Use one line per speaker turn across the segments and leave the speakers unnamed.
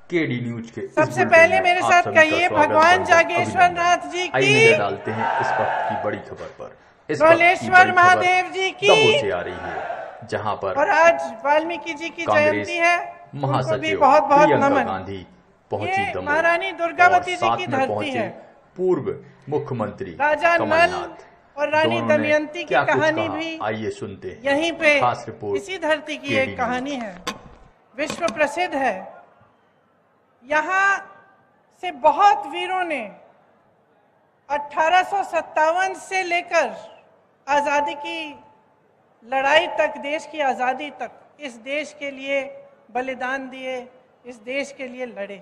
KD news के
सबसे पहले मेरे साथ कहिए भगवान जागेश्वर नाथ जी की,
डालते हैं इस वक्त की बड़ी खबर पर। इस
रोलेश्वर महादेव जी की
से आ रही है, जहां पर
और आज वाल्मीकि जी की जयंती है,
महासचिव
बहुत बहुत
प्रियंका
नमन।
गांधी पहुंची दमोह,
महारानी दुर्गावती जी की धरती है।
पूर्व मुख्यमंत्री
राजा नल और रानी दमयंती की कहानी भी
आइए सुनते हैं।
यहीं पे
खास रिपोर्ट
इसी धरती की एक कहानी है, विश्व प्रसिद्ध है। यहाँ से बहुत वीरों ने 1857 से लेकर आजादी की लड़ाई तक, देश की आजादी तक, इस देश के लिए बलिदान दिए, इस देश के लिए लड़े।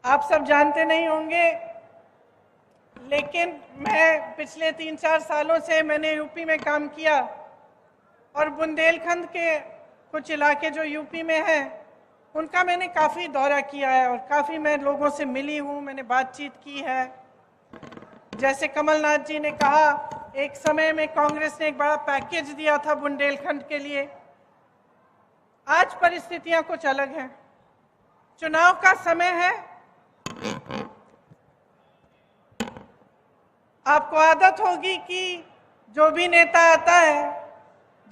आप सब जानते नहीं होंगे, लेकिन मैं पिछले 3-4 सालों से मैंने यूपी में काम किया और बुंदेलखंड के कुछ इलाके जो यूपी में हैं उनका मैंने काफ़ी दौरा किया है और काफ़ी मैं लोगों से मिली हूँ, मैंने बातचीत की है। जैसे कमलनाथ जी ने कहा, एक समय में कांग्रेस ने एक बड़ा पैकेज दिया था बुंदेलखंड के लिए। आज परिस्थितियां कुछ अलग हैं, चुनाव का समय है। आपको आदत होगी कि जो भी नेता आता है,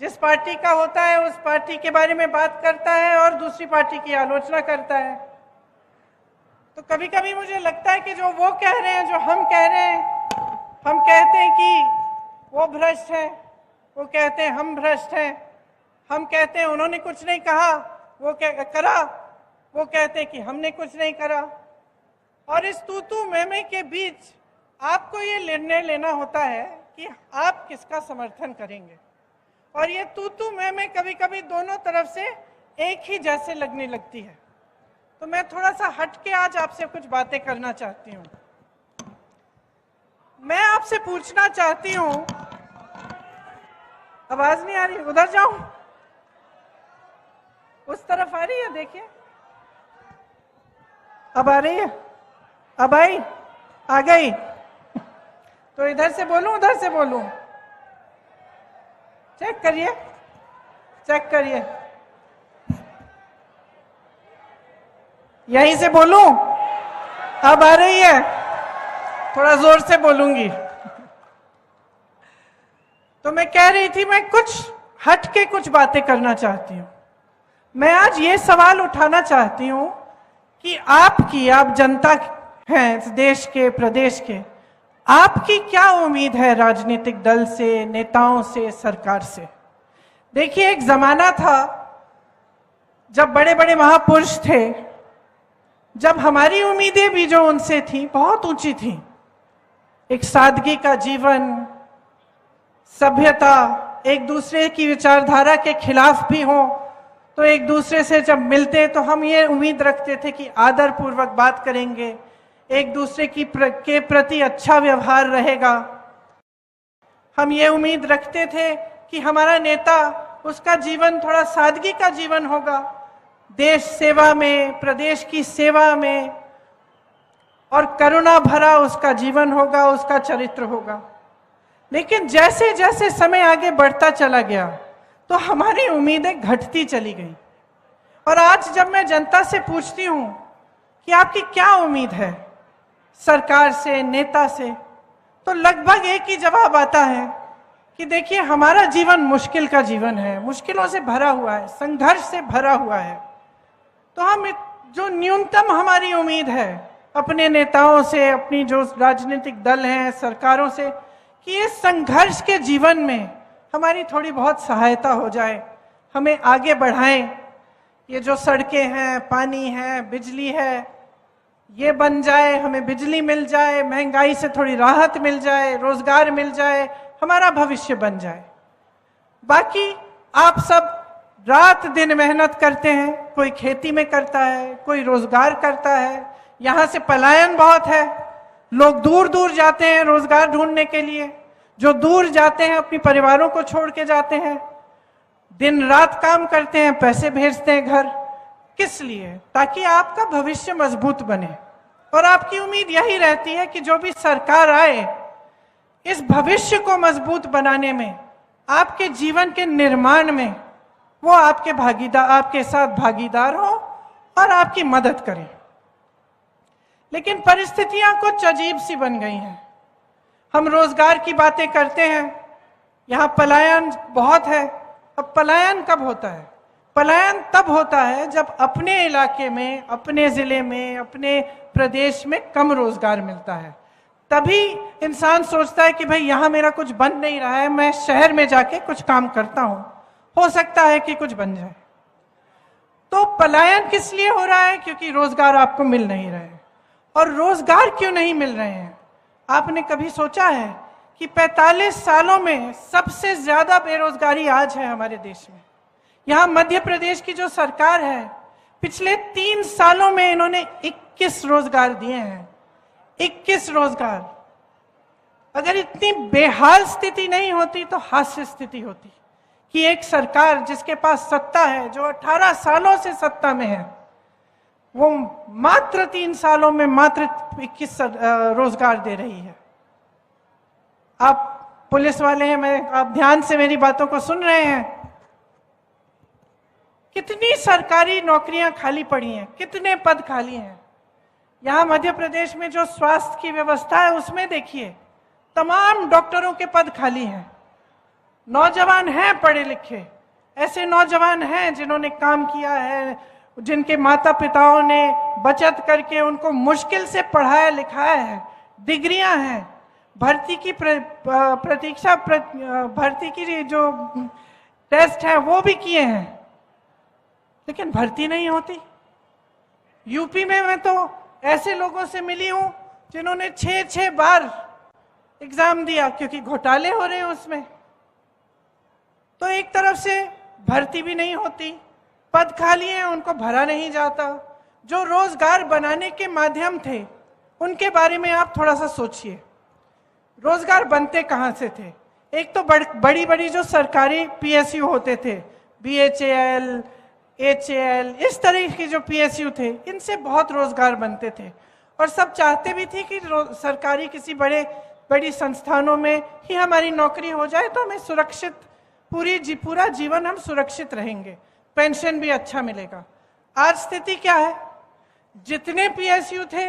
जिस पार्टी का होता है, उस पार्टी के बारे में बात करता है और दूसरी पार्टी की आलोचना करता है। तो कभी कभी मुझे लगता है कि जो वो कह रहे हैं, जो हम कह रहे हैं, हम कहते हैं कि वो भ्रष्ट है, वो कहते हैं हम भ्रष्ट हैं, हम कहते हैं उन्होंने कुछ नहीं कहा, वो करा, वो कहते हैं कि हमने कुछ नहीं करा। और इस तू मैं के बीच आपको ये निर्णय लेना होता है कि आप किसका समर्थन करेंगे। और ये तू मैं कभी कभी दोनों तरफ से एक ही जैसे लगने लगती है। तो मैं थोड़ा सा हट के आज आपसे कुछ बातें करना चाहती हूँ। मैं आपसे पूछना चाहती हूँ, आवाज नहीं आ रही, उधर जाऊं, उस तरफ आ रही है, देखिए अब आ रही है, अब आई, आ गई। तो इधर से बोलूं, उधर से बोलूं, चेक करिए, चेक करिए, यहीं से बोलूं, अब आ रही है, थोड़ा जोर से बोलूंगी। तो मैं कह रही थी, मैं कुछ हट के कुछ बातें करना चाहती हूं। मैं आज ये सवाल उठाना चाहती हूं कि आप जनता हैं इस देश के, प्रदेश के, आपकी क्या उम्मीद है राजनीतिक दल से, नेताओं से, सरकार से। देखिए, एक जमाना था जब बड़े बड़े महापुरुष थे, जब हमारी उम्मीदें भी जो उनसे थी बहुत ऊंची थी। एक सादगी का जीवन, सभ्यता, एक दूसरे की विचारधारा के खिलाफ भी हो तो एक दूसरे से जब मिलते तो हम ये उम्मीद रखते थे कि आदर पूर्वक बात करेंगे, एक दूसरे के प्रति अच्छा व्यवहार रहेगा। हम ये उम्मीद रखते थे कि हमारा नेता, उसका जीवन थोड़ा सादगी का जीवन होगा, देश सेवा में, प्रदेश की सेवा में, और करुणा भरा उसका जीवन होगा, उसका चरित्र होगा। लेकिन जैसे जैसे समय आगे बढ़ता चला गया तो हमारी उम्मीदें घटती चली गई। और आज जब मैं जनता से पूछती हूं कि आपकी क्या उम्मीद है सरकार से, नेता से, तो लगभग एक ही जवाब आता है कि देखिए, हमारा जीवन मुश्किल का जीवन है, मुश्किलों से भरा हुआ है, संघर्ष से भरा हुआ है। तो हम जो न्यूनतम हमारी उम्मीद है अपने नेताओं से, अपनी जो राजनीतिक दल हैं, सरकारों से, कि इस संघर्ष के जीवन में हमारी थोड़ी बहुत सहायता हो जाए, हमें आगे बढ़ाएं। ये जो सड़कें हैं, पानी है, बिजली है, ये बन जाए, हमें बिजली मिल जाए, महंगाई से थोड़ी राहत मिल जाए, रोजगार मिल जाए, हमारा भविष्य बन जाए। बाकी आप सब रात दिन मेहनत करते हैं, कोई खेती में करता है, कोई रोजगार करता है। यहाँ से पलायन बहुत है, लोग दूर दूर जाते हैं रोजगार ढूंढने के लिए। जो दूर जाते हैं अपनी परिवारों को छोड़ के जाते हैं, दिन रात काम करते हैं, पैसे भेजते हैं घर। किस लिए? ताकि आपका भविष्य मजबूत बने। और आपकी उम्मीद यही रहती है कि जो भी सरकार आए, इस भविष्य को मजबूत बनाने में, आपके जीवन के निर्माण में वो आपके साथ भागीदार हो और आपकी मदद करें। लेकिन परिस्थितियां कुछ अजीब सी बन गई हैं। हम रोजगार की बातें करते हैं, यहां पलायन बहुत है। अब पलायन कब होता है? पलायन तब होता है जब अपने इलाके में, अपने जिले में, अपने प्रदेश में कम रोजगार मिलता है। तभी इंसान सोचता है कि भाई यहां मेरा कुछ बन नहीं रहा है, मैं शहर में जाके कुछ काम करता हूं, हो सकता है कि कुछ बन जाए। तो पलायन किस लिए हो रहा है? क्योंकि रोजगार आपको मिल नहीं रहे। और रोजगार क्यों नहीं मिल रहे हैं? आपने कभी सोचा है कि 45 सालों में सबसे ज्यादा बेरोजगारी आज है हमारे देश में। यहां मध्य प्रदेश की जो सरकार है, पिछले 3 सालों में इन्होंने 21 रोजगार दिए हैं। 21 रोजगार। अगर इतनी बेहाल स्थिति नहीं होती तो हास्य स्थिति होती कि एक सरकार जिसके पास सत्ता है, जो 18 सालों से सत्ता में है, वो मात्र 3 सालों में मात्र 21 रोजगार दे रही है। आप पुलिस वाले हैं, आप ध्यान से मेरी बातों को सुन रहे हैं। कितनी सरकारी नौकरियां खाली पड़ी हैं, कितने पद खाली हैं। यहां मध्य प्रदेश में जो स्वास्थ्य की व्यवस्था है उसमें देखिए, तमाम डॉक्टरों के पद खाली हैं। नौजवान हैं पढ़े लिखे, ऐसे नौजवान हैं जिन्होंने काम किया है, जिनके माता पिताओं ने बचत करके उनको मुश्किल से पढ़ाया लिखाया है, डिग्रियां हैं, भर्ती की प्रतीक्षा भर्ती की जो टेस्ट है वो भी किए हैं, लेकिन भर्ती नहीं होती। यूपी में मैं तो ऐसे लोगों से मिली हूं जिन्होंने 6 बार एग्जाम दिया क्योंकि घोटाले हो रहे हैं उसमें। तो एक तरफ से भर्ती भी नहीं होती, पद खाली हैं, उनको भरा नहीं जाता। जो रोजगार बनाने के माध्यम थे उनके बारे में आप थोड़ा सा सोचिए। रोजगार बनते कहां से थे? एक तो बड़ी बड़ी जो सरकारी पीएसयू होते थे, बीएचएल, एचएल, इस तरह के जो पीएसयू थे, इनसे बहुत रोजगार बनते थे। और सब चाहते भी थे कि सरकारी किसी बड़ी संस्थानों में ही हमारी नौकरी हो जाए तो हमें सुरक्षित पूरा जीवन हम सुरक्षित रहेंगे, पेंशन भी अच्छा मिलेगा। आज स्थिति क्या है? जितने पीएसयू थे,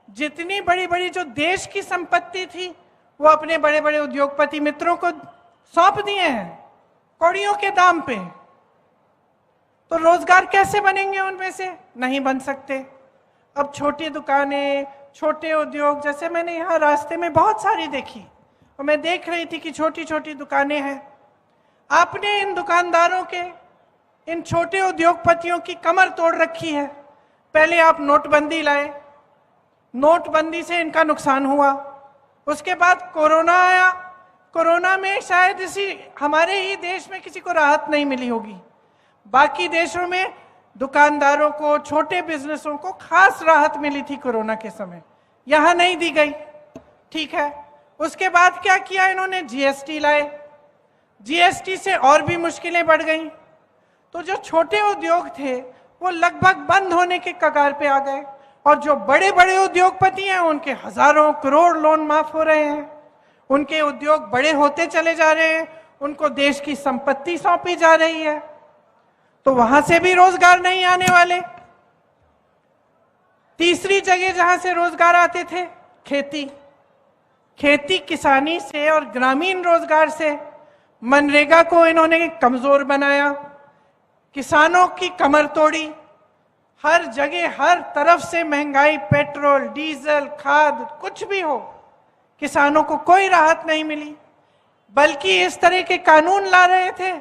जितनी बड़ी बड़ी जो देश की संपत्ति थी, वो अपने बड़े बड़े उद्योगपति मित्रों को सौंप दिए हैं कौड़ियों के दाम पे। तो रोजगार कैसे बनेंगे उनमें से? नहीं बन सकते। अब छोटी दुकानें, छोटे उद्योग, जैसे मैंने यहाँ रास्ते में बहुत सारी देखी और मैं देख रही थी कि छोटी छोटी दुकानें हैं। आपने इन दुकानदारों के, इन छोटे उद्योगपतियों की कमर तोड़ रखी है। पहले आप नोटबंदी लाए, नोटबंदी से इनका नुकसान हुआ। उसके बाद कोरोना आया, कोरोना में शायद हमारे ही देश में किसी को राहत नहीं मिली होगी। बाकी देशों में दुकानदारों को, छोटे बिजनेसों को खास राहत मिली थी कोरोना के समय, यहां नहीं दी गई। ठीक है, उसके बाद क्या किया इन्होंने? जीएसटी लाए। जीएसटी से और भी मुश्किलें बढ़ गई। तो जो छोटे उद्योग थे वो लगभग बंद होने के कगार पे आ गए, और जो बड़े बड़े उद्योगपति हैं उनके हजारों करोड़ लोन माफ हो रहे हैं। उनके उद्योग बड़े होते चले जा रहे हैं, उनको देश की संपत्ति सौंपी जा रही है, तो वहां से भी रोजगार नहीं आने वाले। तीसरी जगह जहां से रोजगार आते थे, खेती किसानी से और ग्रामीण रोजगार से। मनरेगा को इन्होंने कमजोर बनाया, किसानों की कमर तोड़ी। हर जगह हर तरफ से महंगाई, पेट्रोल, डीजल, खाद, कुछ भी हो, किसानों को कोई राहत नहीं मिली, बल्कि इस तरह के कानून ला रहे थे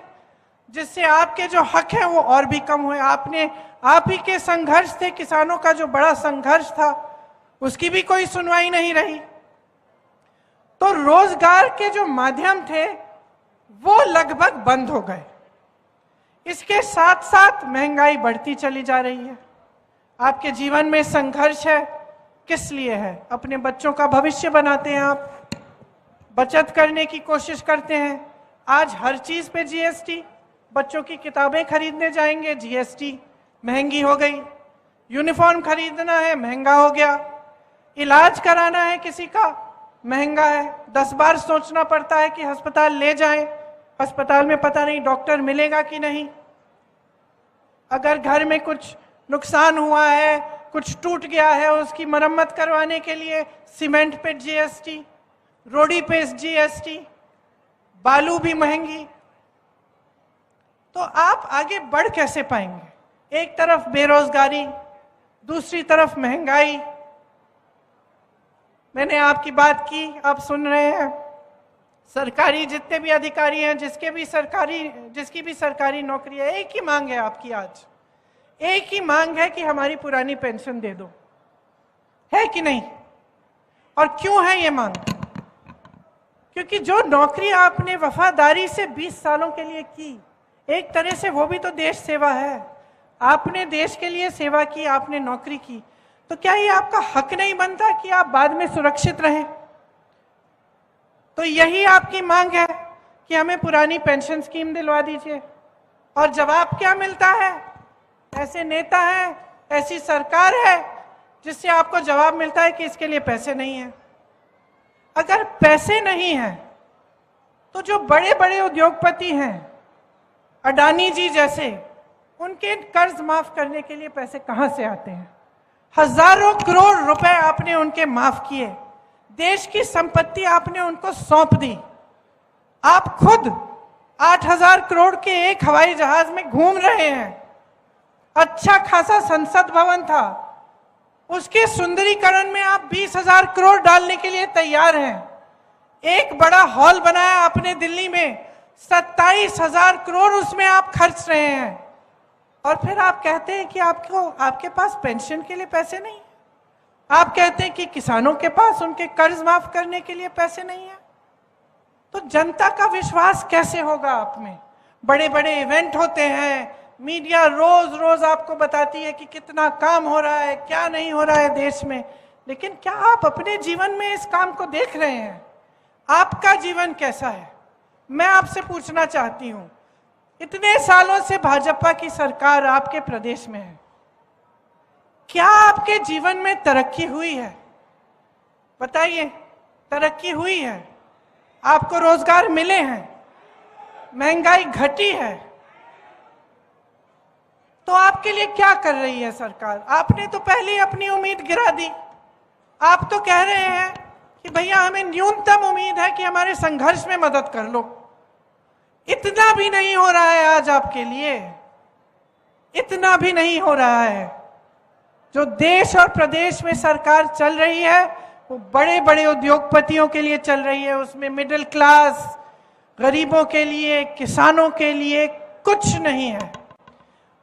जिससे आपके जो हक हैं वो और भी कम हुए। आप ही के संघर्ष थे, किसानों का जो बड़ा संघर्ष था, उसकी भी कोई सुनवाई नहीं रही। तो रोजगार के जो माध्यम थे वो लगभग बंद हो गए। इसके साथ साथ महंगाई बढ़ती चली जा रही है। आपके जीवन में संघर्ष है, किस लिए है? अपने बच्चों का भविष्य बनाते हैं, आप बचत करने की कोशिश करते हैं। आज हर चीज पे जीएसटी, बच्चों की किताबें खरीदने जाएंगे, जीएसटी महंगी हो गई। यूनिफॉर्म खरीदना है, महंगा हो गया। इलाज कराना है किसी का, महंगा है। 10 बार सोचना पड़ता है कि अस्पताल ले जाएं, अस्पताल में पता नहीं डॉक्टर मिलेगा कि नहीं। अगर घर में कुछ नुकसान हुआ है, कुछ टूट गया है, उसकी मरम्मत करवाने के लिए सीमेंट पे जीएसटी, रोडी पे जीएसटी, बालू भी महंगी। तो आप आगे बढ़ कैसे पाएंगे? एक तरफ बेरोजगारी, दूसरी तरफ महंगाई। मैंने आपकी बात की, आप सुन रहे हैं। सरकारी जितने भी अधिकारी हैं, जिसकी भी सरकारी नौकरी है, एक ही मांग है आपकी आज, एक ही मांग है कि हमारी पुरानी पेंशन दे दो, है कि नहीं? और क्यों है ये मांग? क्योंकि जो नौकरी आपने वफादारी से 20 सालों के लिए की, एक तरह से वो भी तो देश सेवा है। आपने देश के लिए सेवा की, आपने नौकरी की, तो क्या ये आपका हक नहीं बनता कि आप बाद में सुरक्षित रहें? तो यही आपकी मांग है कि हमें पुरानी पेंशन स्कीम दिलवा दीजिए। और जवाब क्या मिलता है? ऐसे नेता हैं, ऐसी सरकार है जिससे आपको जवाब मिलता है कि इसके लिए पैसे नहीं हैं। अगर पैसे नहीं हैं तो जो बड़े बड़े उद्योगपति हैं, अडानी जी जैसे, उनके कर्ज माफ करने के लिए पैसे कहां से आते हैं? हजारों करोड़ रुपए आपने उनके माफ किए, देश की संपत्ति आपने उनको सौंप दी। आप खुद 8,000 करोड़ के एक हवाई जहाज में घूम रहे हैं। अच्छा खासा संसद भवन था, उसके सुंदरीकरण में आप 20,000 करोड़ डालने के लिए तैयार हैं। एक बड़ा हॉल बनाया आपने दिल्ली में, 27,000 करोड़ उसमें आप खर्च रहे हैं। और फिर आप कहते हैं कि आपके पास पेंशन के लिए पैसे नहीं है। आप कहते हैं कि किसानों के पास उनके कर्ज माफ करने के लिए पैसे नहीं है। तो जनता का विश्वास कैसे होगा आप में? बड़े बड़े इवेंट होते हैं, मीडिया रोज रोज आपको बताती है कि कितना काम हो रहा है, क्या नहीं हो रहा है देश में, लेकिन क्या आप अपने जीवन में इस काम को देख रहे हैं? आपका जीवन कैसा है? मैं आपसे पूछना चाहती हूं, इतने सालों से भाजपा की सरकार आपके प्रदेश में है, क्या आपके जीवन में तरक्की हुई है? बताइए, तरक्की हुई है? आपको रोजगार मिले हैं? महंगाई घटी है? तो आपके लिए क्या कर रही है सरकार? आपने तो पहले ही अपनी उम्मीद गिरा दी। आप तो कह रहे हैं कि भैया हमें न्यूनतम उम्मीद है कि हमारे संघर्ष में मदद कर लो। इतना भी नहीं हो रहा है आज आपके लिए, इतना भी नहीं हो रहा है। जो देश और प्रदेश में सरकार चल रही है वो बड़े बड़े उद्योगपतियों के लिए चल रही है, उसमें मिडिल क्लास, गरीबों के लिए, किसानों के लिए कुछ नहीं है।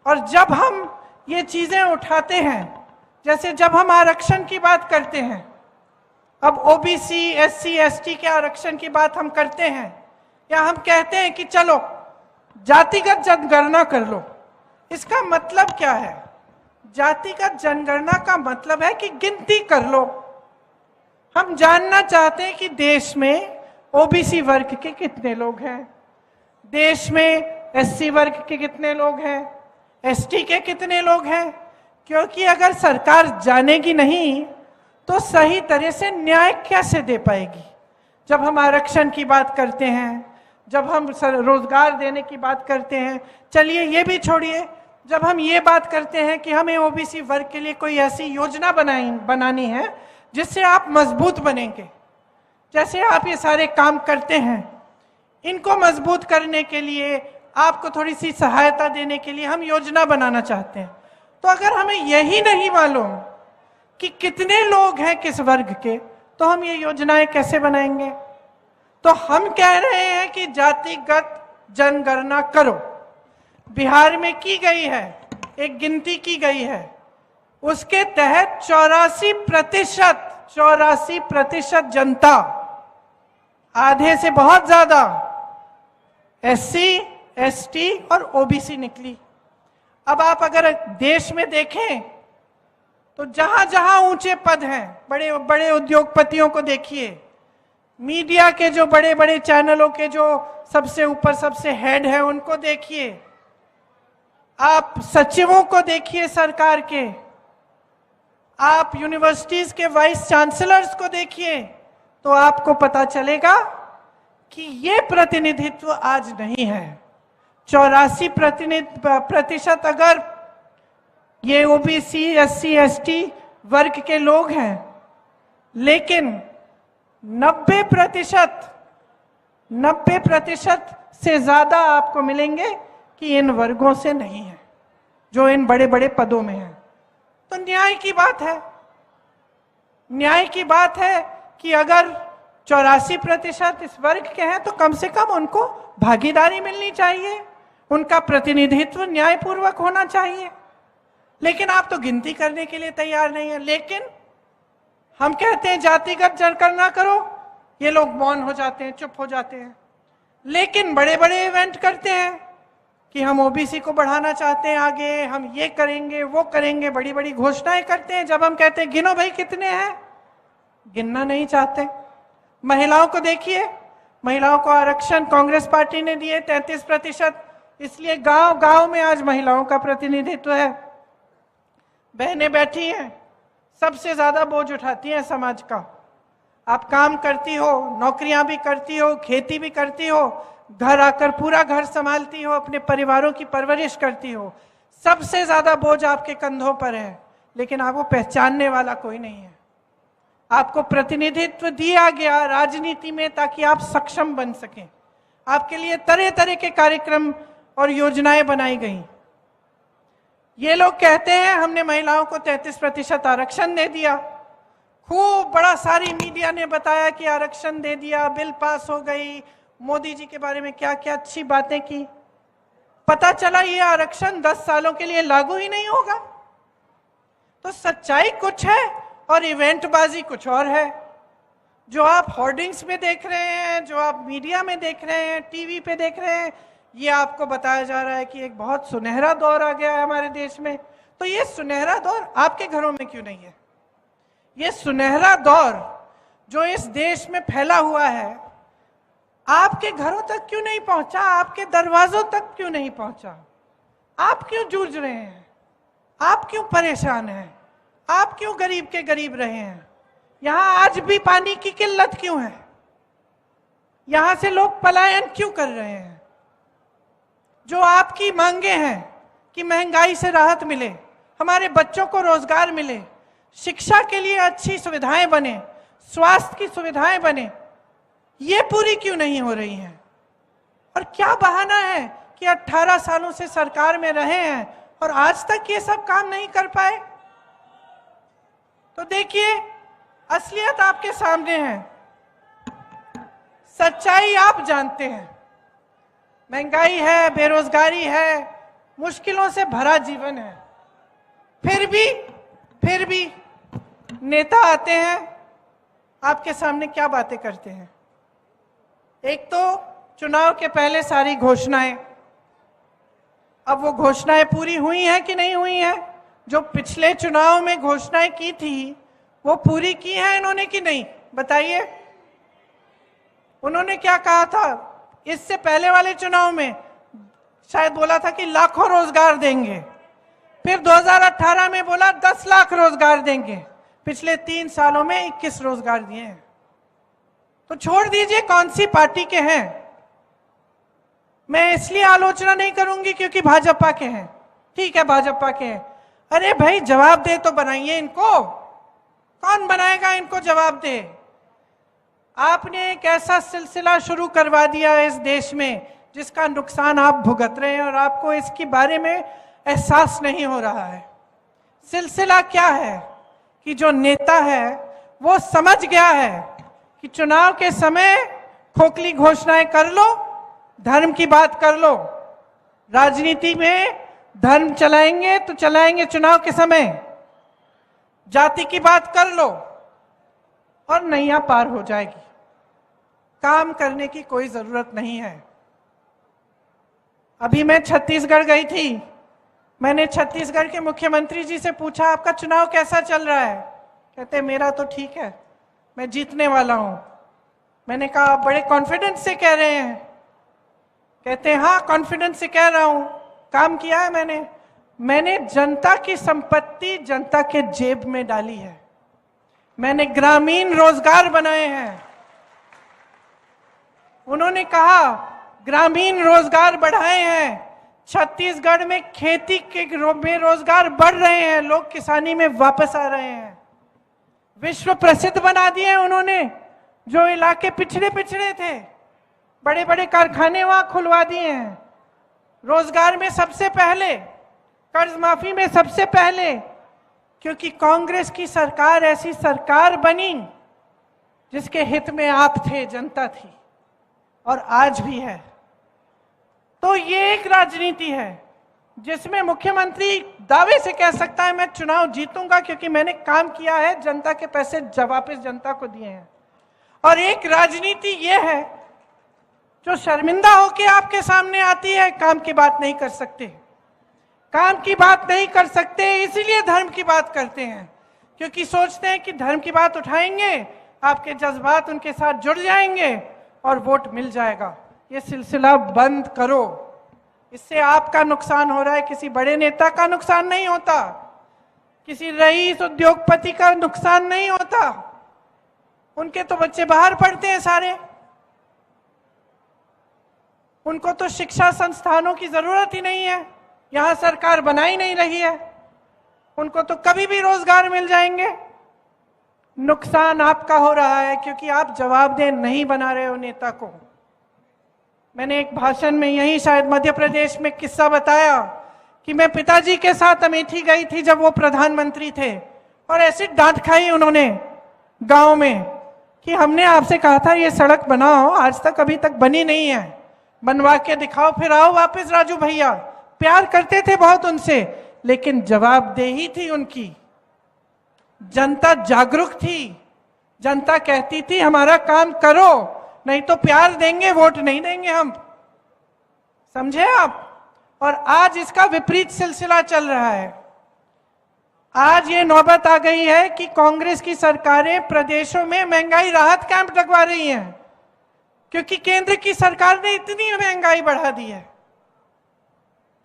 और जब हम ये चीजें उठाते हैं, जैसे जब हम आरक्षण की बात करते हैं, अब ओबीसी, एससी, एसटी के आरक्षण की बात हम करते हैं, या हम कहते हैं कि चलो जातिगत जनगणना कर लो, इसका मतलब क्या है? जातिगत जनगणना का मतलब है कि गिनती कर लो। हम जानना चाहते हैं कि देश में ओबीसी वर्ग के कितने लोग हैं, देश में एससी वर्ग के कितने लोग हैं, एसटी के कितने लोग हैं। क्योंकि अगर सरकार जानेगी नहीं तो सही तरह से न्याय कैसे दे पाएगी? जब हम आरक्षण की बात करते हैं, जब हम रोजगार देने की बात करते हैं, चलिए ये भी छोड़िए, जब हम ये बात करते हैं कि हमें ओबीसी वर्ग के लिए कोई ऐसी योजना बनानी है जिससे आप मजबूत बनेंगे, जैसे आप ये सारे काम करते हैं, इनको मजबूत करने के लिए, आपको थोड़ी सी सहायता देने के लिए हम योजना बनाना चाहते हैं। तो अगर हमें यही नहीं मालूम कि कितने लोग हैं किस वर्ग के, तो हम ये योजनाएं कैसे बनाएंगे? तो हम कह रहे हैं कि जातिगत जनगणना करो। बिहार में की गई है, एक गिनती की गई है, उसके तहत 84% जनता, आधे से बहुत ज्यादा, एससी, एसटी और ओबीसी निकली। अब आप अगर देश में देखें तो जहां जहां ऊंचे पद हैं, बड़े बड़े उद्योगपतियों को देखिए, मीडिया के जो बड़े बड़े चैनलों के जो सबसे ऊपर सबसे हेड है उनको देखिए, आप सचिवों को देखिए सरकार के, आप यूनिवर्सिटीज के वाइस चांसलर्स को देखिए, तो आपको पता चलेगा कि ये प्रतिनिधित्व आज नहीं है। 84% अगर ये ओबीसी, एससी, एसटी वर्ग के लोग हैं, लेकिन 90% से ज्यादा आपको मिलेंगे कि इन वर्गों से नहीं है, जो इन बड़े बड़े पदों में हैं। तो न्याय की बात है, न्याय की बात है कि अगर 84% इस वर्ग के हैं तो कम से कम उनको भागीदारी मिलनी चाहिए, उनका प्रतिनिधित्व न्यायपूर्वक होना चाहिए। लेकिन आप तो गिनती करने के लिए तैयार नहीं है। लेकिन हम कहते हैं जातिगत जनगणना करो, ये लोग मौन हो जाते हैं, चुप हो जाते हैं। लेकिन बड़े बड़े इवेंट करते हैं कि हम ओबीसी को बढ़ाना चाहते हैं आगे, हम ये करेंगे वो करेंगे, बड़ी बड़ी घोषणाएं करते हैं। जब हम कहते हैं गिनो भाई कितने हैं, गिनना नहीं चाहते। महिलाओं को देखिए, महिलाओं को आरक्षण कांग्रेस पार्टी ने दिए 33%, इसलिए गांव गांव में आज महिलाओं का प्रतिनिधित्व है। बहनें बैठी हैं, सबसे ज्यादा बोझ उठाती हैं समाज का। आप काम करती हो, नौकरियां भी करती हो, खेती भी करती हो, घर आकर पूरा घर संभालती हो, अपने परिवारों की परवरिश करती हो, सबसे ज्यादा बोझ आपके कंधों पर है। लेकिन आपको पहचानने वाला कोई नहीं है। आपको प्रतिनिधित्व दिया गया राजनीति में ताकि आप सक्षम बन सकें। आपके लिए तरह तरह के कार्यक्रम और योजनाएं बनाई गई। ये लोग कहते हैं हमने महिलाओं को 33% आरक्षण दे दिया, खूब बड़ा सारी मीडिया ने बताया कि आरक्षण दे दिया, बिल पास हो गई, मोदी जी के बारे में क्या क्या अच्छी बातें की। पता चला ये आरक्षण 10 सालों के लिए लागू ही नहीं होगा। तो सच्चाई कुछ है और इवेंटबाजी कुछ और है। जो आप होर्डिंग्स में देख रहे हैं, जो आप मीडिया में देख रहे हैं, टीवी पे देख रहे हैं, ये आपको बताया जा रहा है कि एक बहुत सुनहरा दौर आ गया है हमारे देश में। तो ये सुनहरा दौर आपके घरों में क्यों नहीं है? ये सुनहरा दौर जो इस देश में फैला हुआ है, आपके घरों तक क्यों नहीं पहुंचा? आपके दरवाजों तक क्यों नहीं पहुंचा? आप क्यों जूझ रहे हैं? आप क्यों परेशान हैं? आप क्यों गरीब के गरीब रहे हैं? यहां आज भी पानी की किल्लत क्यों है? यहां से लोग पलायन क्यों कर रहे हैं? जो आपकी मांगे हैं कि महंगाई से राहत मिले, हमारे बच्चों को रोजगार मिले, शिक्षा के लिए अच्छी सुविधाएं बने, स्वास्थ्य की सुविधाएं बने, ये पूरी क्यों नहीं हो रही हैं? और क्या बहाना है कि 18 सालों से सरकार में रहे हैं और आज तक ये सब काम नहीं कर पाए? तो देखिए, असलियत आपके सामने है, सच्चाई आप जानते हैं। महंगाई है, बेरोजगारी है, मुश्किलों से भरा जीवन है। फिर भी नेता आते हैं, आपके सामने क्या बातें करते हैं? एक तो चुनाव के पहले सारी घोषणाएं। अब वो घोषणाएं पूरी हुई हैं कि नहीं हुई हैं? जो पिछले चुनाव में घोषणाएं की थी वो पूरी की हैं इन्होंने कि नहीं? बताइए। उन्होंने क्या कहा था? इससे पहले वाले चुनाव में शायद बोला था कि लाखों रोजगार देंगे, फिर 2018 में बोला 10 लाख रोजगार देंगे। पिछले 3 सालों में 21 रोजगार दिए हैं। तो छोड़ दीजिए कौन सी पार्टी के हैं, मैं इसलिए आलोचना नहीं करूंगी क्योंकि भाजपा के हैं। ठीक है, भाजपा के हैं। अरे भाई जवाब दे तो बनाइए इनको। कौन बनाएगा इनको जवाब दे? आपने एक ऐसा सिलसिला शुरू करवा दिया इस देश में जिसका नुकसान आप भुगत रहे हैं और आपको इसके बारे में एहसास नहीं हो रहा है। सिलसिला क्या है कि जो नेता है वो समझ गया है कि चुनाव के समय खोखली घोषणाएं कर लो, धर्म की बात कर लो। राजनीति में धर्म चलाएंगे तो चलाएंगे चुनाव के समय, जाति की बात कर लो और नैया पार हो जाएगी। काम करने की कोई जरूरत नहीं है। अभी मैं छत्तीसगढ़ गई थी, मैंने छत्तीसगढ़ के मुख्यमंत्री जी से पूछा आपका चुनाव कैसा चल रहा है? कहते मेरा तो ठीक है, मैं जीतने वाला हूं। मैंने कहा आप बड़े कॉन्फिडेंस से कह रहे हैं? कहते हाँ कॉन्फिडेंस से कह रहा हूं। काम किया है मैंने जनता की संपत्ति जनता के जेब में डाली है। मैंने ग्रामीण रोजगार बनाए हैं। उन्होंने कहा ग्रामीण रोजगार बढ़ाए हैं, छत्तीसगढ़ में खेती के में रोजगार बढ़ रहे हैं, लोग किसानी में वापस आ रहे हैं। विश्व प्रसिद्ध बना दिए उन्होंने, जो इलाके पिछड़े पिछड़े थे, बड़े बड़े कारखाने वहां खुलवा दिए हैं। रोजगार में सबसे पहले, कर्ज माफी में सबसे पहले, क्योंकि कांग्रेस की सरकार ऐसी सरकार बनी जिसके हित में आप थे, जनता थी, और आज भी है। तो ये एक राजनीति है जिसमें मुख्यमंत्री दावे से कह सकता है मैं चुनाव जीतूंगा क्योंकि मैंने काम किया है, जनता के पैसे वापस जनता को दिए हैं। और एक राजनीति ये है जो शर्मिंदा होकर आपके सामने आती है, काम की बात नहीं कर सकते। काम की बात नहीं कर सकते इसीलिए धर्म की बात करते हैं, क्योंकि सोचते हैं कि धर्म की बात उठाएंगे, आपके जज्बात उनके साथ जुड़ जाएंगे और वोट मिल जाएगा। ये सिलसिला बंद करो, इससे आपका नुकसान हो रहा है, किसी बड़े नेता का नुकसान नहीं होता, किसी रईस उद्योगपति का नुकसान नहीं होता। उनके तो बच्चे बाहर पढ़ते हैं सारे, उनको तो शिक्षा संस्थानों की जरूरत ही नहीं है, यहां सरकार बना ही नहीं रही है, उनको तो कभी भी रोजगार मिल जाएंगे। नुकसान आपका हो रहा है क्योंकि आप जवाबदेह नहीं बना रहे हो नेता को। मैंने एक भाषण में यही शायद मध्य प्रदेश में किस्सा बताया कि मैं पिताजी के साथ अमेठी गई थी जब वो प्रधानमंत्री थे, और ऐसी डांट खाई उन्होंने गांव में कि हमने आपसे कहा था ये सड़क बनाओ, आज तक अभी तक बनी नहीं है, बनवा के दिखाओ फिर आओ वापस राजू भैया। प्यार करते थे बहुत उनसे, लेकिन जवाबदेही थी उनकी। जनता जागरूक थी, जनता कहती थी हमारा काम करो, नहीं तो प्यार देंगे वोट नहीं देंगे हम। समझे आप? और आज इसका विपरीत सिलसिला चल रहा है। आज ये नौबत आ गई है कि कांग्रेस की सरकारें प्रदेशों में महंगाई राहत कैंप लगवा रही हैं, क्योंकि केंद्र की सरकार ने इतनी महंगाई बढ़ा दी है।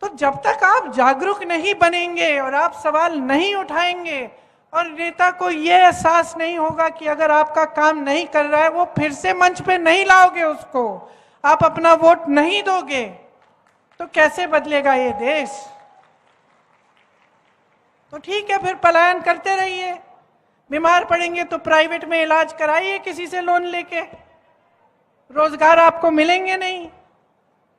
तो जब तक आप जागरूक नहीं बनेंगे और आप सवाल नहीं उठाएंगे और नेता को यह एहसास नहीं होगा कि अगर आपका काम नहीं कर रहा है, वो फिर से मंच पे नहीं लाओगे उसको, आप अपना वोट नहीं दोगे, तो कैसे बदलेगा ये देश? तो ठीक है, फिर पलायन करते रहिए। बीमार पड़ेंगे तो प्राइवेट में इलाज कराइए किसी से लोन लेके, रोजगार आपको मिलेंगे नहीं।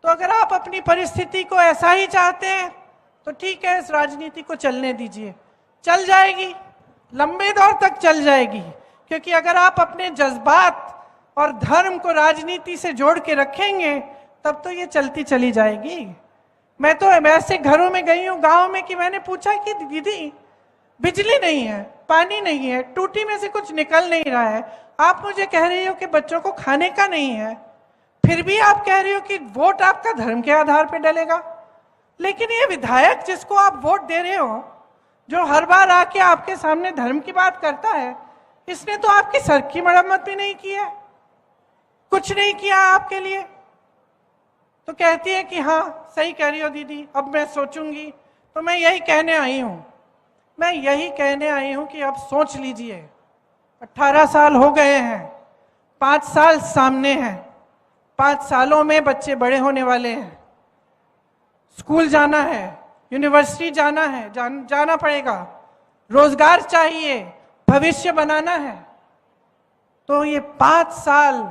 तो अगर आप अपनी परिस्थिति को ऐसा ही चाहते हैं तो ठीक है, इस राजनीति को चलने दीजिए, चल जाएगी, लंबे दौर तक चल जाएगी। क्योंकि अगर आप अपने जज्बात और धर्म को राजनीति से जोड़ के रखेंगे तब तो ये चलती चली जाएगी। मैं तो ऐसे घरों में गई हूँ गांव में कि मैंने पूछा कि दीदी बिजली नहीं है, पानी नहीं है, टूटी में से कुछ निकल नहीं रहा है, आप मुझे कह रही हो कि बच्चों को खाने का नहीं है, फिर भी आप कह रही हो कि वोट आपका धर्म के आधार पर डलेगा। लेकिन ये विधायक जिसको आप वोट दे रहे हो, जो हर बार आके आपके सामने धर्म की बात करता है, इसने तो आपकी सड़क की मरम्मत भी नहीं की है, कुछ नहीं किया आपके लिए। तो कहती है कि हाँ सही कह रही हो दीदी, अब मैं सोचूंगी। तो मैं यही कहने आई हूं, मैं यही कहने आई हूं कि अब सोच लीजिए। 18 साल हो गए हैं, 5 साल सामने हैं, 5 सालों में बच्चे बड़े होने वाले हैं, स्कूल जाना है, यूनिवर्सिटी जाना है, जाना पड़ेगा, रोजगार चाहिए, भविष्य बनाना है। तो ये 5 साल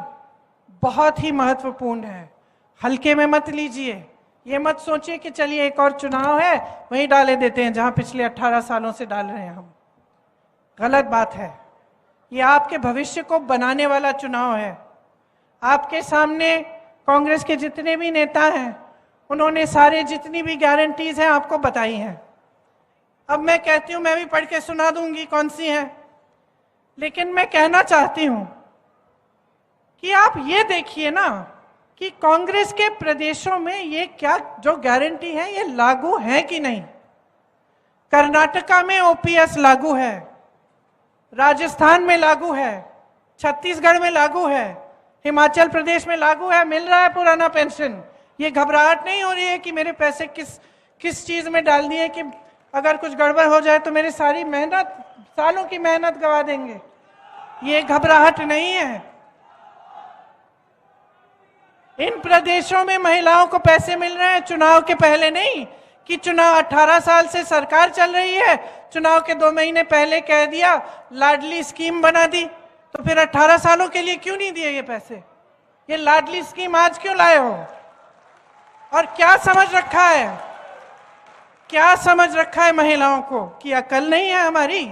बहुत ही महत्वपूर्ण है, हल्के में मत लीजिए। ये मत सोचिए कि चलिए एक और चुनाव है वहीं डाले देते हैं जहां पिछले 18 सालों से डाल रहे हैं हम। गलत बात है, ये आपके भविष्य को बनाने वाला चुनाव है। आपके सामने कांग्रेस के जितने भी नेता हैं उन्होंने सारे जितनी भी गारंटीज हैं आपको बताई हैं। अब मैं कहती हूं, मैं भी पढ़ के सुना दूंगी कौन सी हैं, लेकिन मैं कहना चाहती हूं कि आप ये देखिए ना कि कांग्रेस के प्रदेशों में ये क्या जो गारंटी है ये लागू है कि नहीं। कर्नाटका में ओपीएस लागू है, राजस्थान में लागू है, छत्तीसगढ़ में लागू है, हिमाचल प्रदेश में लागू है, मिल रहा है पुराना पेंशन। ये घबराहट नहीं हो रही है कि मेरे पैसे किस चीज में डाल दिए कि अगर कुछ गड़बड़ हो जाए तो मेरी सारी मेहनत, सालों की मेहनत गवा देंगे। ये घबराहट नहीं है। इन प्रदेशों में महिलाओं को पैसे मिल रहे हैं चुनाव के पहले नहीं, कि चुनाव 18 साल से सरकार चल रही है, चुनाव के 2 महीने पहले कह दिया लाडली स्कीम बना दी, तो फिर 18 सालों के लिए क्यों नहीं दिए ये पैसे? ये लाडली स्कीम आज क्यों लाए हो? और क्या समझ रखा है, क्या समझ रखा है महिलाओं को कि अकल नहीं है हमारी?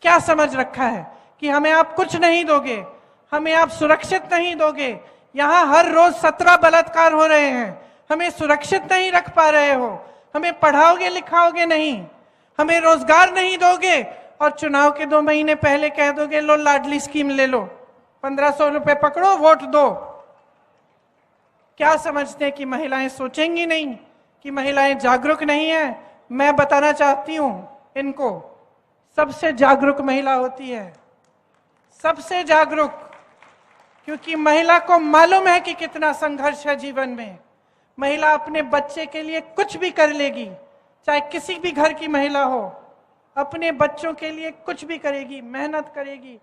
क्या समझ रखा है कि हमें आप कुछ नहीं दोगे, हमें आप सुरक्षित नहीं दोगे? यहां हर रोज 17 बलात्कार हो रहे हैं, हमें सुरक्षित नहीं रख पा रहे हो, हमें पढ़ाओगे लिखाओगे नहीं, हमें रोजगार नहीं दोगे, और चुनाव के 2 महीने पहले कह दोगे लो लाडली स्कीम ले लो, 1500 रुपए पकड़ो वोट दो। क्या समझते हैं कि महिलाएं सोचेंगी नहीं, कि महिलाएं जागरूक नहीं है? मैं बताना चाहती हूं इनको, सबसे जागरूक महिला होती है, सबसे जागरूक, क्योंकि महिला को मालूम है कि कितना संघर्ष है जीवन में। महिला अपने बच्चे के लिए कुछ भी कर लेगी, चाहे किसी भी घर की महिला हो, अपने बच्चों के लिए कुछ भी करेगी, मेहनत करेगी,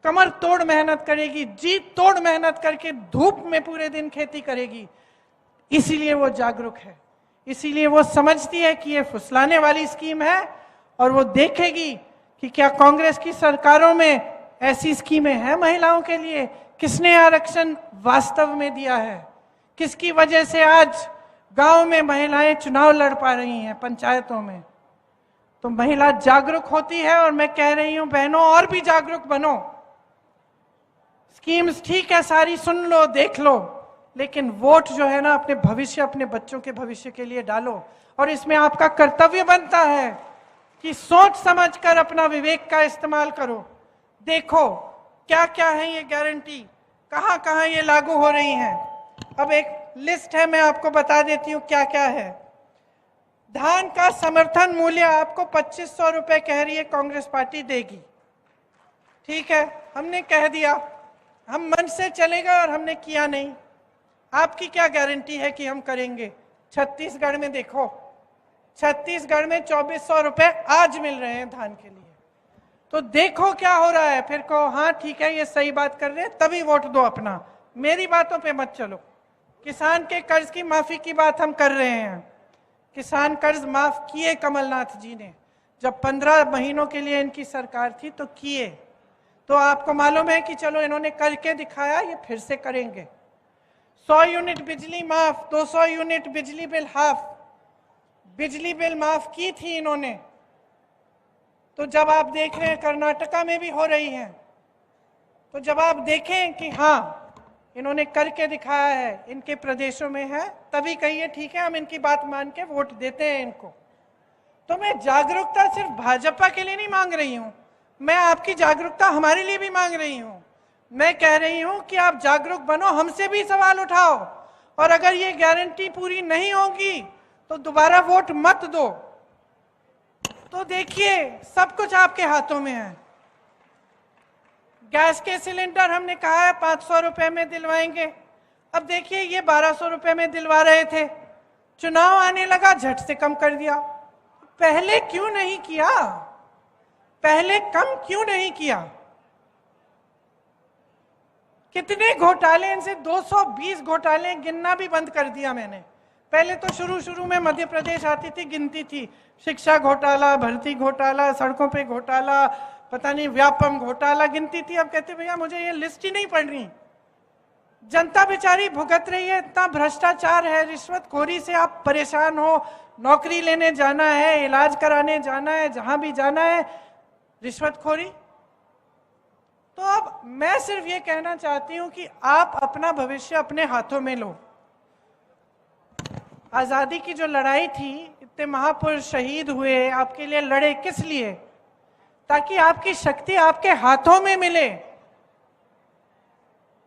कमर तोड़ मेहनत करेगी, जी तोड़ मेहनत करके धूप में पूरे दिन खेती करेगी। इसीलिए वो जागरूक है, इसीलिए वो समझती है कि ये फुसलाने वाली स्कीम है, और वो देखेगी कि क्या कांग्रेस की सरकारों में ऐसी स्कीमें हैं महिलाओं के लिए? किसने आरक्षण वास्तव में दिया है? किसकी वजह से आज गांव में महिलाएं चुनाव लड़ पा रही हैं, पंचायतों में? तो महिला जागरूक होती है, और मैं कह रही हूं बहनों और भी जागरूक बनो। स्कीम्स ठीक है, सारी सुन लो, देख लो, लेकिन वोट जो है ना अपने भविष्य, अपने बच्चों के भविष्य के लिए डालो। और इसमें आपका कर्तव्य बनता है कि सोच समझकर अपना विवेक का इस्तेमाल करो। देखो क्या क्या है ये गारंटी, कहां कहां ये लागू हो रही हैं। अब एक लिस्ट है, मैं आपको बता देती हूं क्या क्या है। धान का समर्थन मूल्य आपको 2500 रुपए कह रही है कांग्रेस पार्टी देगी, ठीक है, हमने कह दिया, हम मन से चलेगा और हमने किया नहीं। आपकी क्या गारंटी है कि हम करेंगे? छत्तीसगढ़ में देखो, छत्तीसगढ़ में 2400 रुपए आज मिल रहे हैं धान के लिए। तो देखो क्या हो रहा है, फिर कहो हाँ ठीक है ये सही बात कर रहे हैं, तभी वोट दो अपना, मेरी बातों पे मत चलो। किसान के कर्ज की माफी की बात हम कर रहे हैं, किसान कर्ज माफ किए कमलनाथ जी ने, जब 15 महीनों के लिए इनकी सरकार थी तो किए। तो आपको मालूम है कि चलो इन्होंने करके दिखाया, ये फिर से करेंगे। 100 यूनिट बिजली माफ, 200 यूनिट बिजली बिल हाफ, बिजली बिल माफ की थी इन्होंने। तो जब आप देख रहे हैं कर्नाटका में भी हो रही है, तो जब आप देखें कि हाँ इन्होंने करके दिखाया है, इनके प्रदेशों में है, तभी कहिए ठीक है हम इनकी बात मान के वोट देते हैं इनको। तो मैं जागरूकता सिर्फ भाजपा के लिए नहीं मांग रही हूं, मैं आपकी जागरूकता हमारे लिए भी मांग रही हूं। मैं कह रही हूं कि आप जागरूक बनो, हमसे भी सवाल उठाओ, और अगर ये गारंटी पूरी नहीं होगी तो दोबारा वोट मत दो। तो देखिए सब कुछ आपके हाथों में है। गैस के सिलेंडर हमने कहा है 500 रुपए में दिलवाएंगे, अब देखिए ये 1200 रुपए में दिलवा रहे थे, चुनाव आने लगा झट से कम कर दिया। पहले क्यों नहीं किया, पहले कम क्यों नहीं किया? कितने घोटाले, इनसे 220 घोटाले गिनना भी बंद कर दिया मैंने। पहले तो शुरू में मध्य प्रदेश आती थी, गिनती थी, शिक्षा घोटाला, भर्ती घोटाला, सड़कों पे घोटाला, पता नहीं व्यापम घोटाला गिनती थी। अब कहते भैया मुझे ये लिस्ट ही नहीं पढ़नी, जनता बेचारी भुगत रही है, इतना भ्रष्टाचार है, रिश्वतखोरी से आप परेशान हो, नौकरी लेने जाना है, इलाज कराने जाना है, जहां भी जाना है रिश्वतखोरी। तो अब मैं सिर्फ ये कहना चाहती हूं कि आप अपना भविष्य अपने हाथों में लो। आजादी की जो लड़ाई थी, इतने महापुरुष शहीद हुए, आपके लिए लड़े, किस लिए? ताकि आपकी शक्ति आपके हाथों में मिले।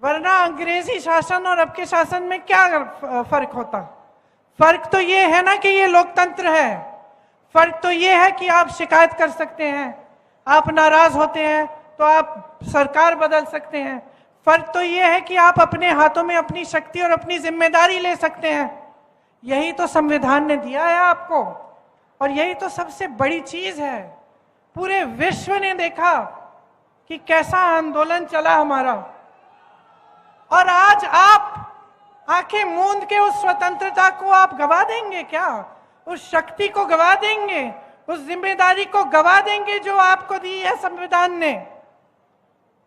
वरना अंग्रेजी शासन और अब के शासन में क्या फर्क होता? फर्क तो ये है ना कि ये लोकतंत्र है, फर्क तो ये है कि आप शिकायत कर सकते हैं, आप नाराज होते हैं तो आप सरकार बदल सकते हैं। फर्क तो ये है कि आप अपने हाथों में अपनी शक्ति और अपनी जिम्मेदारी ले सकते हैं। यही तो संविधान ने दिया है आपको, और यही तो सबसे बड़ी चीज है। पूरे विश्व ने देखा कि कैसा आंदोलन चला हमारा, और आज आंखें मूंद के उस स्वतंत्रता को आप गवा देंगे क्या? उस शक्ति को गवा देंगे, उस जिम्मेदारी को गवा देंगे जो आपको दी है संविधान ने?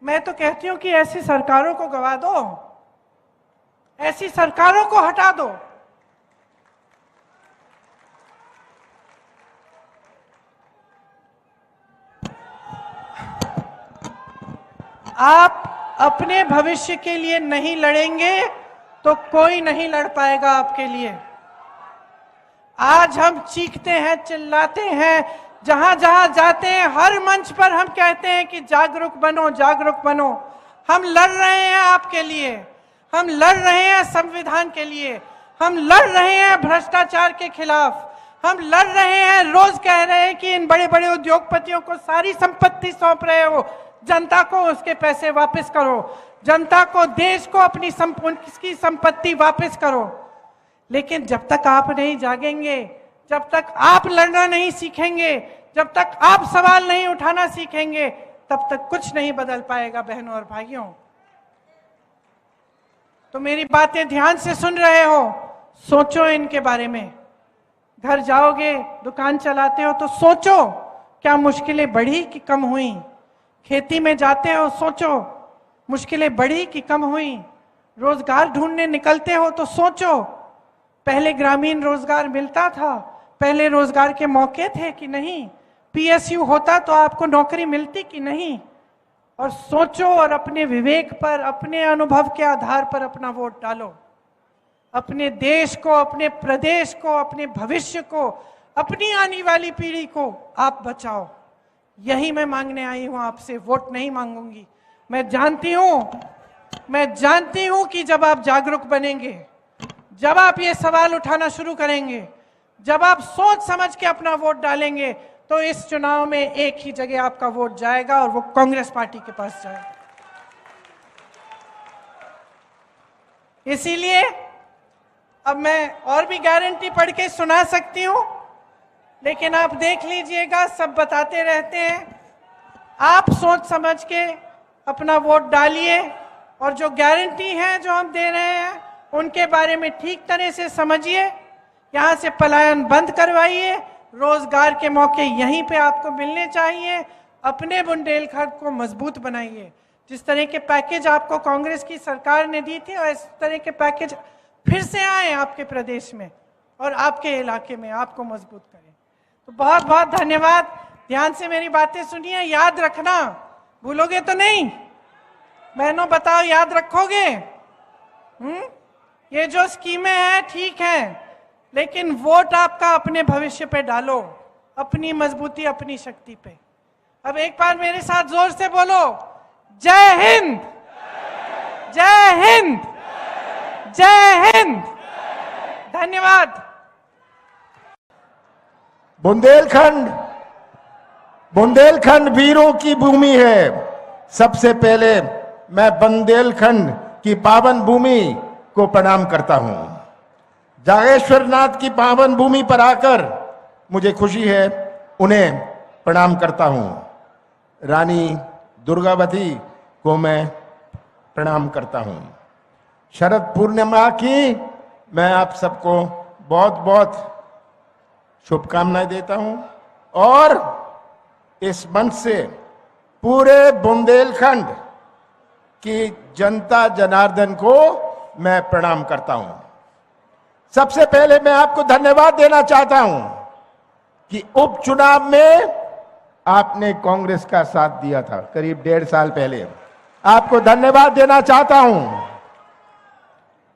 मैं तो कहती हूं कि ऐसी सरकारों को गवा दो, ऐसी सरकारों को हटा दो। आप अपने भविष्य के लिए नहीं लड़ेंगे तो कोई नहीं लड़ पाएगा आपके लिए। आज हम चीखते हैं, चिल्लाते हैं, जहां जहां जाते हैं हर मंच पर हम कहते हैं कि जागरूक बनो, जागरूक बनो। हम लड़ रहे हैं आपके लिए, हम लड़ रहे हैं संविधान के लिए, हम लड़ रहे हैं भ्रष्टाचार के खिलाफ, हम लड़ रहे हैं। रोज कह रहे हैं कि इन बड़े बड़े उद्योगपतियों को सारी संपत्ति सौंप रहे हो, जनता को उसके पैसे वापस करो, जनता को, देश को अपनी संपत्ति वापस करो। लेकिन जब तक आप नहीं जागेंगे, जब तक आप लड़ना नहीं सीखेंगे, जब तक आप सवाल नहीं उठाना सीखेंगे, तब तक कुछ नहीं बदल पाएगा बहनों और भाइयों। तो मेरी बातें ध्यान से सुन रहे हो, सोचो इनके बारे में। घर जाओगे, दुकान चलाते हो तो सोचो क्या मुश्किलें बढ़ी कि कम हुई? खेती में जाते हो, सोचो मुश्किलें बढ़ी कि कम हुई? रोजगार ढूंढने निकलते हो तो सोचो पहले ग्रामीण रोजगार मिलता था, पहले रोजगार के मौके थे कि नहीं? पीएसयू होता तो आपको नौकरी मिलती कि नहीं? और सोचो और अपने विवेक पर, अपने अनुभव के आधार पर अपना वोट डालो। अपने देश को, अपने प्रदेश को, अपने भविष्य को, अपनी आने वाली पीढ़ी को आप बचाओ। यही मैं मांगने आई हूं आपसे, वोट नहीं मांगूंगी। मैं जानती हूं कि जब आप जागरूक बनेंगे, जब आप ये सवाल उठाना शुरू करेंगे, जब आप सोच समझ के अपना वोट डालेंगे, तो इस चुनाव में एक ही जगह आपका वोट जाएगा और वो कांग्रेस पार्टी के पास जाएगा। इसीलिए अब मैं और भी गारंटी पढ़ के सुना सकती हूं, लेकिन आप देख लीजिएगा, सब बताते रहते हैं। आप सोच समझ के अपना वोट डालिए और जो गारंटी है जो हम दे रहे हैं उनके बारे में ठीक तरह से समझिए। यहां से पलायन बंद करवाइए, रोजगार के मौके यहीं पे आपको मिलने चाहिए। अपने बुंदेलखंड को मजबूत बनाइए। जिस तरह के पैकेज आपको कांग्रेस की सरकार ने दी थी, और इस तरह के पैकेज फिर से आए आपके प्रदेश में और आपके इलाके में, आपको मजबूत करें। तो बहुत बहुत धन्यवाद। ध्यान से मेरी बातें सुनिए, याद रखना, भूलोगे तो नहीं? बहनों बताओ, याद रखोगे? ये जो स्कीमें हैं ठीक है, लेकिन वोट आपका अपने भविष्य पे डालो, अपनी मजबूती, अपनी शक्ति पे। अब एक बार मेरे साथ जोर से बोलो, जय हिंद, जय हिंद, जय हिंद। धन्यवाद।
बुंदेलखंड वीरों की भूमि है। सबसे पहले मैं बुंदेलखंड की पावन भूमि को प्रणाम करता हूं। जागेश्वर नाथ की पावन भूमि पर आकर मुझे खुशी है, उन्हें प्रणाम करता हूं। रानी दुर्गावती को मैं प्रणाम करता हूं। शरद पूर्णिमा की मैं आप सबको बहुत बहुत शुभकामनाएं देता हूं और इस मंच से पूरे बुंदेलखंड की जनता जनार्दन को मैं प्रणाम करता हूं। सबसे पहले मैं आपको धन्यवाद देना चाहता हूं कि उपचुनाव में आपने कांग्रेस का साथ दिया था करीब 1.5 साल पहले। आपको धन्यवाद देना चाहता हूं।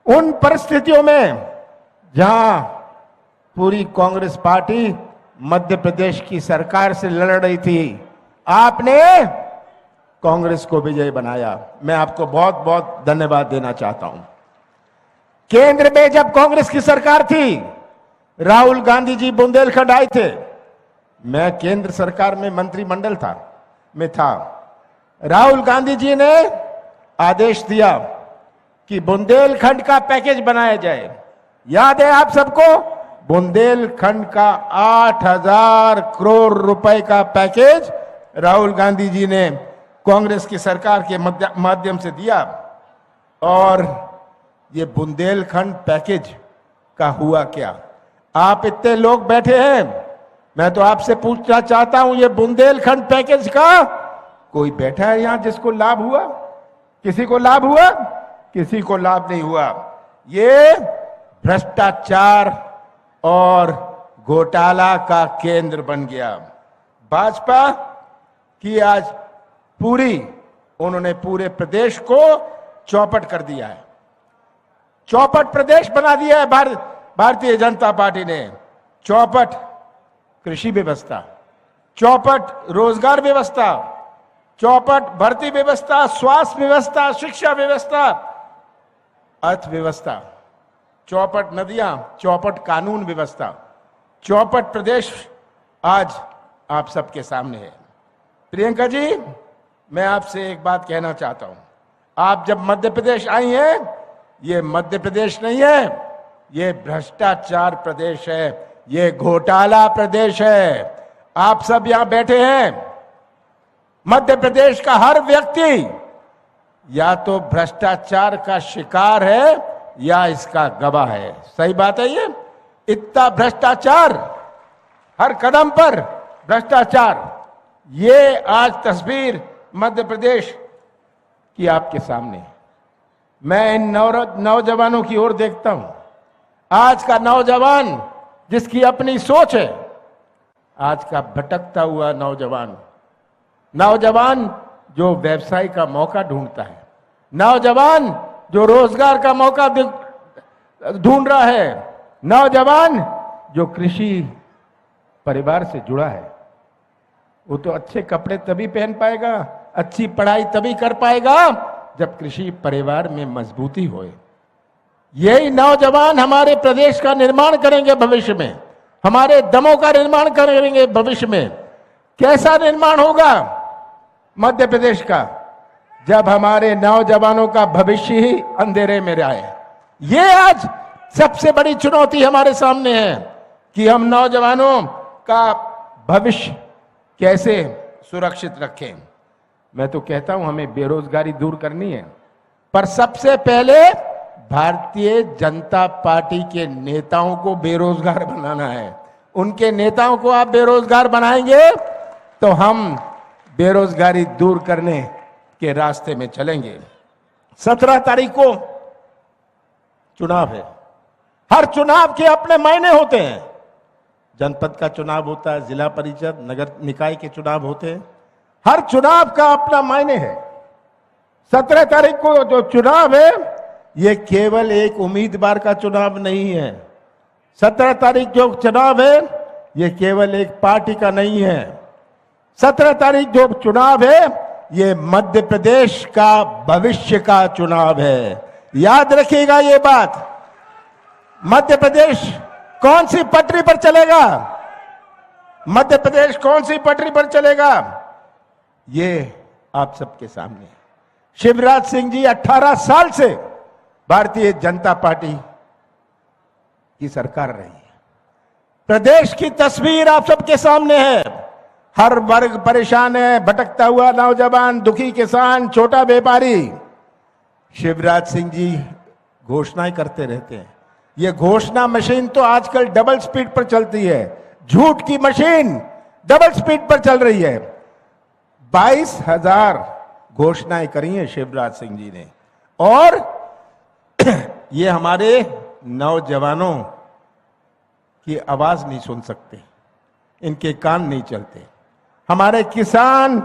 उन परिस्थितियों में जहां पूरी कांग्रेस पार्टी मध्य प्रदेश की सरकार से लड़ रही थी, आपने कांग्रेस को विजयी बनाया। मैं आपको बहुत बहुत धन्यवाद देना चाहता हूं। केंद्र में जब कांग्रेस की सरकार थी, राहुल गांधी जी बुंदेलखंड आए थे। मैं केंद्र सरकार में मंत्रिमंडल था। राहुल गांधी जी ने आदेश दिया कि बुंदेलखंड का पैकेज बनाया जाए। याद है आप सबको? बुंदेलखंड का 8,000 करोड़ रुपए का पैकेज राहुल गांधी जी ने कांग्रेस की सरकार के माध्यम से दिया और ये बुंदेलखंड पैकेज का हुआ क्या? आप इतने लोग बैठे हैं, मैं तो आपसे पूछना चाहता हूं, ये बुंदेलखंड पैकेज का कोई बैठा है यहां जिसको लाभ हुआ? किसी को लाभ हुआ? किसी को लाभ नहीं हुआ। ये भ्रष्टाचार और घोटाला का केंद्र बन गया। भाजपा की आज उन्होंने पूरे प्रदेश को चौपट कर दिया है, चौपट प्रदेश बना दिया है भारतीय जनता पार्टी ने। चौपट कृषि व्यवस्था, चौपट रोजगार व्यवस्था, चौपट भर्ती व्यवस्था, स्वास्थ्य व्यवस्था, शिक्षा व्यवस्था, अर्थव्यवस्था, चौपट नदियां, चौपट कानून व्यवस्था, चौपट प्रदेश आज आप सबके सामने है। प्रियंका जी, मैं आपसे एक बात कहना चाहता हूं, आप जब मध्य प्रदेश आई हैं, ये मध्य प्रदेश नहीं है, ये भ्रष्टाचार प्रदेश है, ये घोटाला प्रदेश है। आप सब यहां बैठे हैं, मध्य प्रदेश का हर व्यक्ति या तो भ्रष्टाचार का शिकार है या इसका गवाह है। सही बात है ये? इतना भ्रष्टाचार, हर कदम पर भ्रष्टाचार। ये आज तस्वीर मध्य प्रदेश की आपके सामने है। मैं इन नौजवानों की ओर देखता हूं। आज का नौजवान जिसकी अपनी सोच है, आज का भटकता हुआ नौजवान जो व्यवसाय का मौका ढूंढता है, नौजवान जो रोजगार का मौका ढूंढ रहा है, नौजवान जो कृषि परिवार से जुड़ा है, वो तो अच्छे कपड़े तभी पहन पाएगा, अच्छी पढ़ाई तभी कर पाएगा जब कृषि परिवार में मजबूती होए। यही नौजवान हमारे प्रदेश का निर्माण करेंगे भविष्य में, हमारे दमों का निर्माण करेंगे भविष्य में। कैसा निर्माण होगा मध्य प्रदेश का? जब हमारे नौजवानों का भविष्य ही अंधेरे में रहे। ये आज सबसे बड़ी चुनौती हमारे सामने है कि हम नौजवानों का भविष्य कैसे सुरक्षित रखें। मैं तो कहता हूं हमें बेरोजगारी दूर करनी है, पर सबसे पहले भारतीय जनता पार्टी के नेताओं को बेरोजगार बनाना है। उनके नेताओं को आप बेरोजगार बनाएंगे तो हम बेरोजगारी दूर करने के रास्ते में चलेंगे। 17 तारीख को चुनाव है। हर चुनाव के अपने मायने होते हैं। जनपद का चुनाव होता है, जिला परिषद, नगर निकाय के चुनाव होते हैं। हर चुनाव का अपना मायने है। 17 तारीख को जो चुनाव है, ये केवल एक उम्मीदवार का चुनाव नहीं है। 17 तारीख जो चुनाव है, ये केवल एक पार्टी का नहीं है। 17 तारीख जो चुनाव है, ये मध्य प्रदेश का भविष्य का चुनाव है। याद रखिएगा ये बात। मध्य प्रदेश कौन सी पटरी पर चलेगा? मध्य प्रदेश कौन सी पटरी पर चलेगा? ये आप सबके सामने है। शिवराज सिंह जी 18 साल से भारतीय जनता पार्टी की सरकार रही है। प्रदेश की तस्वीर आप सबके सामने है। हर वर्ग परेशान है, भटकता हुआ नौजवान, दुखी किसान, छोटा व्यापारी। शिवराज सिंह जी घोषणाएं करते रहते हैं। ये घोषणा मशीन तो आजकल डबल स्पीड पर चलती है। झूठ की मशीन डबल स्पीड पर चल रही है। 22,000 घोषणाएं करी हैं शिवराज सिंह जी ने, और ये हमारे नौजवानों की आवाज नहीं सुन सकते, इनके कान नहीं चलते। हमारे किसान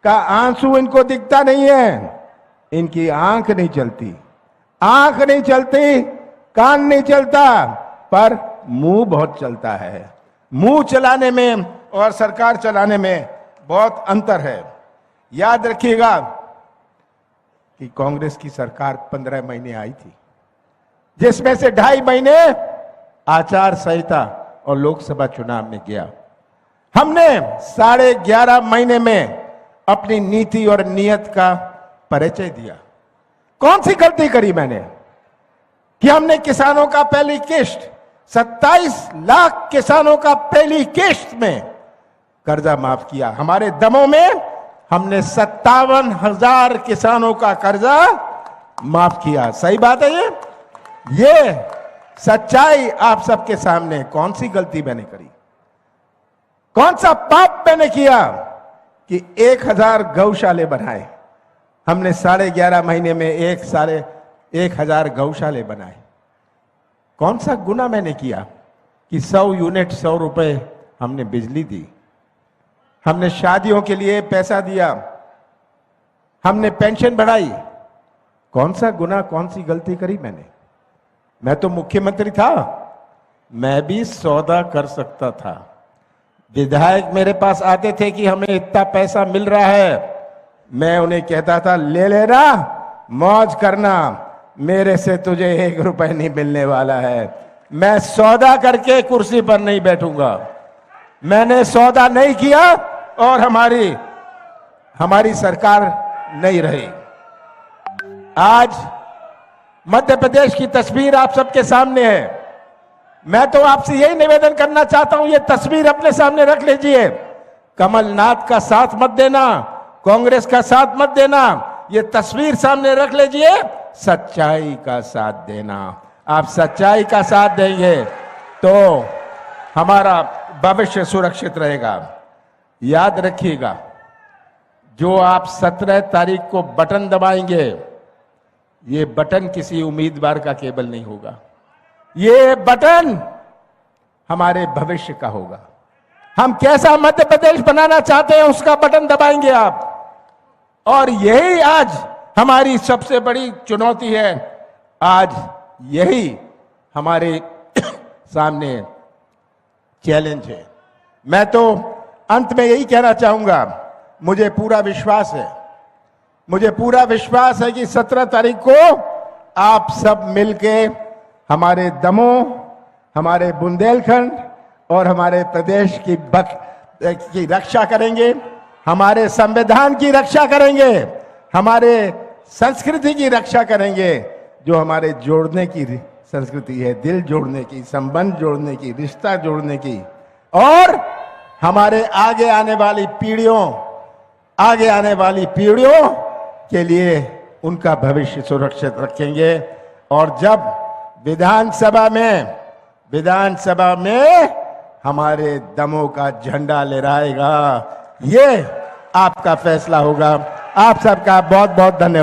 का आंसू इनको दिखता नहीं है, इनकी आंख नहीं चलती। आंख नहीं चलती, कान नहीं चलता, पर मुंह बहुत चलता है। मुंह चलाने में और सरकार चलाने में बहुत अंतर है। याद रखिएगा कि कांग्रेस की सरकार 15 महीने आई थी, जिसमें से 2.5 महीने आचार संहिता और लोकसभा चुनाव में गया। हमने 11.5 महीने में अपनी नीति और नियत का परिचय दिया। कौन सी गलती करी मैंने कि हमने किसानों का पहली किश्त 27 लाख किसानों का पहली किश्त में कर्जा माफ किया। हमारे दमों में हमने 57,000 किसानों का कर्जा माफ किया। सही बात है ये। ये सच्चाई आप सबके सामने। कौन सी गलती मैंने करी, कौन सा पाप मैंने किया कि 1000 गौशाले बनाए? हमने 11.5 महीने में 1,500 गौशाले बनाए। कौन सा गुनाह मैंने किया कि 100 यूनिट 100 रुपए हमने बिजली दी, हमने शादियों के लिए पैसा दिया, हमने पेंशन बढ़ाई? कौन सा गुनाह, कौन सी गलती करी मैंने? मैं तो मुख्यमंत्री था, मैं भी सौदा कर सकता था। विधायक मेरे पास आते थे कि हमें इतना पैसा मिल रहा है, मैं उन्हें कहता था ले लेना, मौज करना, मेरे से तुझे 1 रुपए नहीं मिलने वाला है। मैं सौदा करके कुर्सी पर नहीं बैठूंगा। मैंने सौदा नहीं किया और हमारी सरकार नहीं रही। आज मध्य प्रदेश की तस्वीर आप सबके सामने है। मैं तो आपसे यही निवेदन करना चाहता हूं, ये तस्वीर अपने सामने रख लीजिए। कमलनाथ का साथ मत देना, कांग्रेस का साथ मत देना, ये तस्वीर सामने रख लीजिए, सच्चाई का साथ देना। आप सच्चाई का साथ देंगे तो हमारा भविष्य सुरक्षित रहेगा। याद रखिएगा, जो आप 17 तारीख को बटन दबाएंगे, ये बटन किसी उम्मीदवार का केवल नहीं होगा, ये बटन हमारे भविष्य का होगा। हम कैसा मध्य प्रदेश बनाना चाहते हैं उसका बटन दबाएंगे आप। और यही आज हमारी सबसे बड़ी चुनौती है, आज यही हमारे सामने चैलेंज है। मैं तो अंत में यही कहना चाहूंगा, मुझे पूरा विश्वास है कि 17 तारीख को आप सब मिलके हमारे दमोह, हमारे बुंदेलखंड और हमारे प्रदेश की रक्षा करेंगे, हमारे संविधान की रक्षा करेंगे, हमारे संस्कृति की रक्षा करेंगे, जो हमारे जोड़ने की संस्कृति है, दिल जोड़ने की, संबंध जोड़ने की, रिश्ता जोड़ने की, और हमारे आगे आने वाली पीढ़ियों के लिए उनका भविष्य सुरक्षित रखेंगे। और जब विधानसभा में हमारे दमों का झंडा लहराएगा, ये आपका फैसला होगा। आप सबका बहुत बहुत धन्यवाद।